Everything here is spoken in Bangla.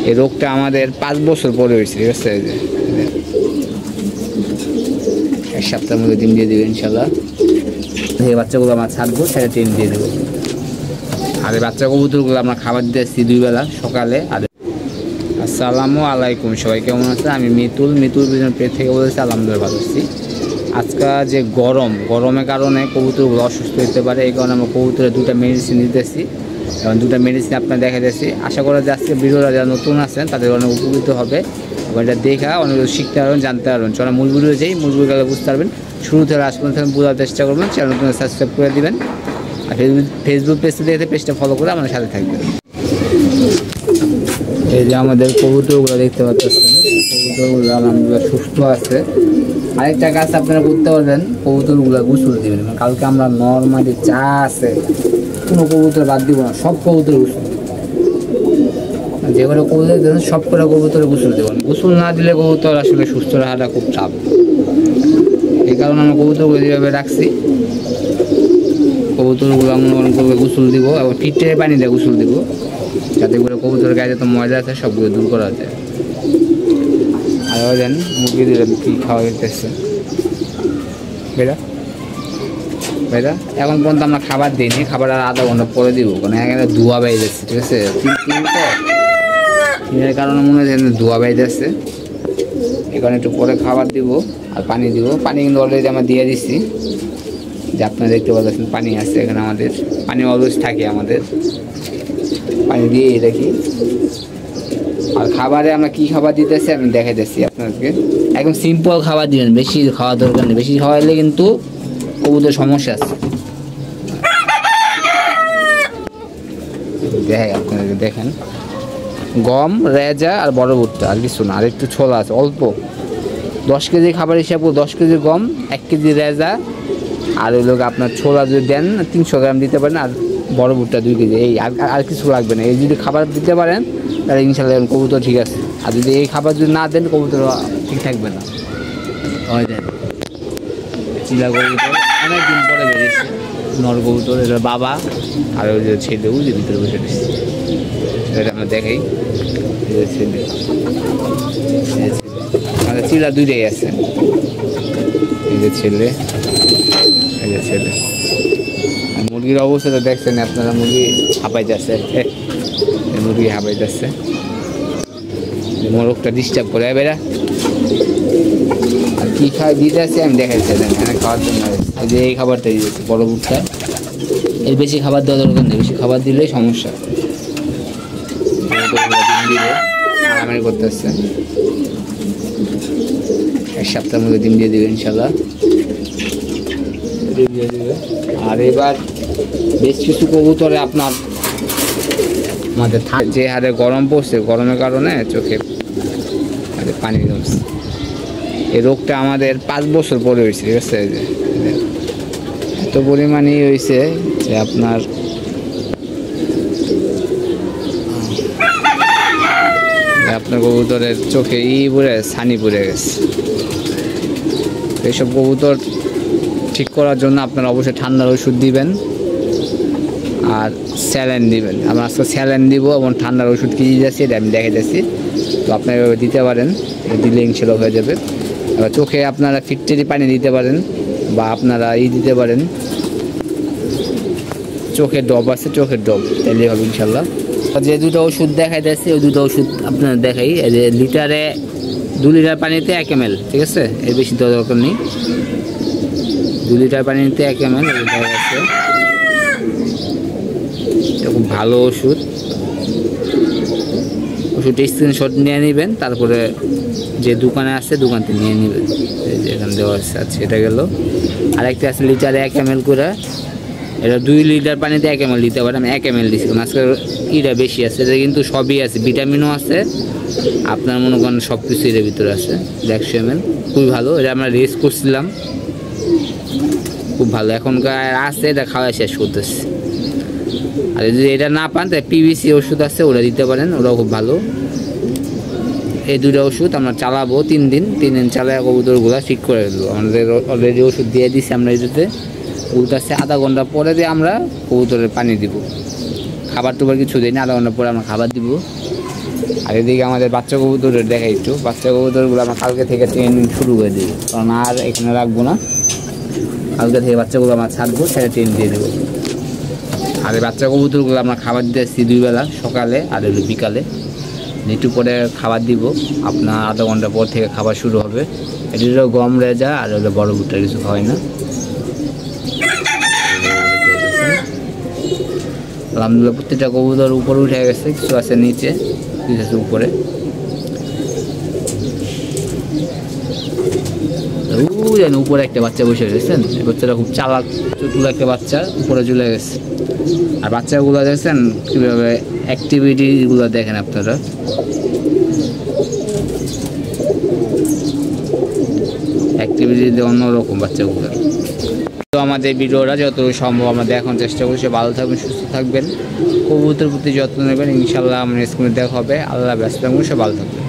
এই রোগটা আমাদের 5 বছর পরে হয়েছে, ঠিক আছে? এক সপ্তাহের মধ্যে ডিম দিয়ে দেবে ইনশাল্লাহ। এই বাচ্চাগুলো আমরা ছাড়বো, সেটা ডিম দিয়ে দেবো। আর এই বাচ্চা কবুতরগুলো আমরা খাবার দিয়েছি 2 বেলা, সকালে আর। আসসালামু আলাইকুম, সবাই কেমন আছে? আমি মিতুল বিজন পেট থেকে বলেছি। আলহামদুলিল্লাহ ভালো আছি। আজকে যে গরমের কারণে কবুতরগুলো অসুস্থ হতে পারে, এই কারণে আমরা কবুতরের 2টা মেডিসিন দিতেছি এবং 2টা মেডিসিন আপনার দেখা দিয়েছি। আশা করা যে আজকে ভিডিওটা যারা নতুন আছেন তাদের অনেক উপকৃত হবে এবং এটা দেখা অনেক শিখতে পারবেন, জানতে পারবেন। চলো মূল ভিডিও যাই, মূল ভিডিও গেলে বুঝতে পারবেন। শুরু থেকে লাস্ট পর্যন্ত বোঝার চেষ্টা করবেন। চ্যানেল নতুন সাবস্ক্রাইব করে দিবেন আর ফেসবুক পেজটা দেখে পেজটা ফলো করে আমাদের সাথে থাকবেন। এই যে আমাদের কবুতরগুলো দেখতে পাচ্ছেন, কবুতরগুলো আলহামদুলিল্লাহ সুস্থ আছে। আরেকটা কাজ আপনারা করতে পারবেন, কবুতরগুলো গোসল দিবেন। কালকে আমরা নর্মালি চা আছে, কোনো কবুতর বাদ দিব না, সব কবুতর গোসল, যে কোনো কবুতর দেবেন সব করে কবুতরে গোসল দেবেন। গোসল না দিলে কবুতর আসলে সুস্থ রাখাটা খুব চাপ। এই কারণে আমরা কবুতরগুলো যেভাবে রাখছি, কবুতরগুলো আমরা করবে গোসল দিব এবং ফিল্টারের পানি দিয়ে গোসল দিব, যাতে করে কবুতরের গায়ে যত ময়লা আছে সবগুলো দূর করা যায়। আর দেন মুরগি দিলে কী খাওয়া যেতেছে বেটা বেটা, এখন পর্যন্ত আমরা খাবার দিইনি, খাবার আর আধা ঘন্টা পরে দিব, কারণ এখানে ধোয়া বেয়ে যাচ্ছে, ঠিক আছে? তিনের কারণে মনে হয় ধোয়া বেয়ে যাচ্ছে, এখানে একটু পরে খাবার দিব আর পানি দিব। পানি কিন্তু অলরেডি আমরা দিয়ে দিচ্ছি, যে আপনারা দেখতে পাচ্ছেন পানি আছে এখানে। আমাদের পানি অলওয়েজ থাকে, আমাদের পানি দিয়েই রাখি। আর খাবারে আমরা কি খাবার দিতেছি আমি দেখাই দিচ্ছি আপনাদেরকে। একদম সিম্পল খাবার দিবেন, বেশি খাওয়া দরকার নেই। বেশি খাওয়াইলে কিন্তু কবুতরের সমস্যা আছে। আপনাদেরকে দেখেন, গম, রেজা আর বড় ভুট্টা, আর কিছু না। আর একটু ছোলা আছে অল্প, 10 কেজি খাবার হিসাব করে 10 কেজি গম, 1 কেজি রেজা, আর ওই লোক আপনার ছোলা যদি দেন 300 গ্রাম দিতে পারেন, আর বড় ভুট্টা 2 কেজি। এই আর কিছু লাগবে না। এই যদি খাবার দিতে পারেন তাহলে ইনশাল্লাহ কবুতর ঠিক আছে। আর যদি এই খাবার যদি না দেন কবুতর ঠিক থাকবে না। ওই দেন চিলা কবুতর অনেকদিন পরে বেরিয়েছে, নর কবুতর। এটা বাবা আর ওই যে ছেলে, ওই যে ভিতরে বসে দিচ্ছে, এটা আমরা দেখাই। ছেলে আমাদের চিলা 2টাই আছে, এই যে ছেলে, এই যে ছেলে। আর মুরগির অবস্থাটা দেখছেন আপনারা, মুরগি হাঁপাই যাচ্ছে, মুরগি হাঁপাই যাচ্ছে, মোরগটা ডিস্টার্ব করে বেড়া। আর কী খাওয়া দিতে আসছে আমি দেখাচ্ছি, এখানে খাওয়ার জন্য এই যে এই খাবারটা দিয়েছে বড় ভুট্টা। এর বেশি খাবার দেওয়া দরকার নেই, বেশি খাবার দিলেই সমস্যা। ডিম দিবে আরামারি করতে আসছে, এক সপ্তাহের মধ্যে ডিম দিয়ে দেবে ইনশাল্লাহ, ডিম দিয়ে দেবে। আর এবার বেশ কিছু কবুতরে আপনার আমাদের যে হারে গরম পড়ছে, গরমের কারণে চোখে পানি জমছে। এই রোগটা আমাদের 5 বছর পরে হয়েছে, ঠিক আছে? এত পরিমাণেই হয়েছে যে আপনার কবুতরের চোখে পড়ে ছানি পড়ে গেছে। এইসব কবুতর ঠিক করার জন্য আপনারা অবশ্যই ঠান্ডার ওষুধ দিবেন আর স্যালাইন দিবেন। আমরা আজকে স্যালাইন দিব এবং ঠান্ডার ওষুধ কি যাচ্ছে এটা আমি দেখে যাচ্ছি, তো আপনারা এভাবে দিতে পারেন, দিলে ইনশাল্লাহ হয়ে যাবে। এবার চোখে আপনারা ফিটকারি পানি দিতে পারেন বা আপনারা দিতে পারেন, চোখের ডব আছে, চোখের ডব, তাইলে হবে ইনশাল্লাহ। যে 2টা ওষুধ দেখাই যাচ্ছে ওই 2টা ওষুধ আপনারা দেখাই। এই যে লিটারে 2 লিটার পানিতে 1 ml, ঠিক আছে? এর বেশি দেওয়া দরকার নেই। 2 লিটার পানিতে 1 ml দেখা যাচ্ছে। খুব ভালো ওষুধ, ওষুধটা স্ক্রিনশট নিয়ে নেবেন, তারপরে যে দোকানে আছে দোকান থেকে নিয়ে নেবেন। এই যে এখানে দেওয়া আছে, আচ্ছা এটা গেল। আরেকটা আছে লিটারে 1 ml করে, এটা 2 লিটার পানিতে 1 ml দিতে পারে। আমি 1 ml দিচ্ছি, কারণ আজকে ইটা বেশি আছে। এটা কিন্তু সবই আছে, ভিটামিনও আছে, আপনার মনে করেন সব কিছু এর ভিতরে আছে। 100 ml খুবই ভালো। এটা আমরা রেস করছিলাম, খুব ভালো। এখনকার আছে, এটা খাওয়া শেষ করতেছে। আর যদি এটা না পান তাহলে পিভিসি ওষুধ আছে, ওটা দিতে পারেন, ওটাও খুব ভালো। এই 2টা ওষুধ আমরা চালাবো 3 দিন চালায় কবুতরগুলো ঠিক করে দেবো। আমাদের অলরেডি ওষুধ দিয়ে দিচ্ছি আমরা। এটাতে উল্টাচ্ছে আধা ঘন্টা পরে দিয়ে আমরা কবুতরের পানি দিব, খাবার টুবার কিছু দিই না। আধা ঘন্টা পরে আমরা খাবার দিব। আর এদিকে আমাদের বাচ্চা কবুতরের দেখাই একটু, বাচ্চা কবুতরগুলো আমরা কালকে থেকে ট্রেনিং শুরু করে দিই, কারণ আর এখানে রাখবো না, কালকে থেকে বাচ্চাগুলো আমরা ছাড়বো, সেটা ট্রেন দিয়ে দেবো। আর এই বাচ্চা কবুতরগুলো আমরা খাবার দিয়েছি 2 বেলা, সকালে আর হলো বিকালে। একটু পরে খাবার দিব, আপনার আধা ঘন্টা পর থেকে খাবার শুরু হবে। এটি হলো গম রেজা আর হলো বড় ভুট্টা, কিছু খাওয়াই না। আলহামদুলিল্লাহ প্রত্যেকটা কবুতর উপরে উঠে গেছে, কিছু আছে নিচে, কিছু আছে উপরে। জানি উপরে একটা বাচ্চা বসে গেছেন, এই বাচ্চাটা খুব চালাক চতুর একটা বাচ্চা, উপরে চলে গেছে। আর বাচ্চাগুলো দেখছেন কীভাবে অ্যাক্টিভিটিগুলো দেখেন আপনারা, অ্যাক্টিভিটি অন্যরকম বাচ্চাগুলো। তো আমাদের ভিডিওটা যত সম্ভব আমরা দেখানোর চেষ্টা করছি। ভালো থাকবেন, সুস্থ থাকবেন, কবুতরের প্রতি যত্ন নেবেন, ইনশাল্লাহ আমার স্ক্রিনে দেখা হবে। আল্লাহ ব্যস্ত থাকবেন, সব ভালো থাকবেন।